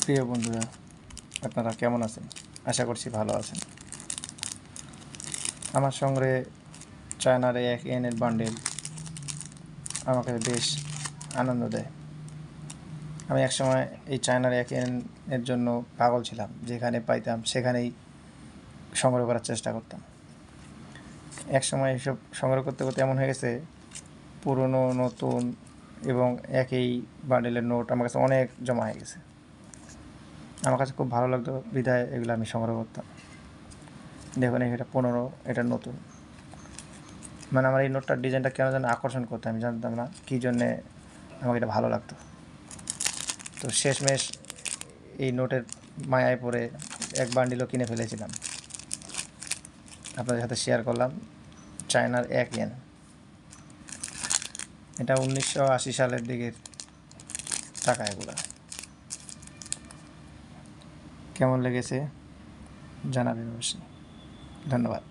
প্রিয় বন্ধুরা, আপনারা কেমন আছেন? আশা করছি ভালো আছেন। আমার সংগ্রহে চায়নার এই 1 ইয়েনের বান্ডেল আমাকে বেশ আনন্দ দেয়। আমি একসময় এই চায়নার 1 ইয়েনের জন্য পাগল ছিলাম। যেখানে পাইতাম সেখানেই সংগ্রহ করার চেষ্টা করতাম। একসময় এসব সংগ্রহ করতে করতে এমন হয়ে গেছে, পুরনো নতুন এবং একই বান্ডেলের নোট আমার কাছে অনেক জমা হয়ে গেছে। আমার কাছে খুব ভালো লাগতো বিধায় এগুলো আমি সংগ্রহ করতাম। দেখুন, এটা 15, এটা নতুন। মানে আমার এই নোটটার ডিজাইনটা কেন যেন আকর্ষণ করতো, আমি জানতাম না কী জন্যে আমাকে এটা ভালো লাগতো। তো শেষমেশ এই নোটের মায়ায় পড়ে এক বান্ডিলও কিনে ফেলেছিলাম। আপনাদের সাথে শেয়ার করলাম চায়নার 1 ইয়েন। এটা 1980 সালের দিকের টাকা। এগুলো কেমন লেগেছে জানাবেন অবশ্যই। ধন্যবাদ।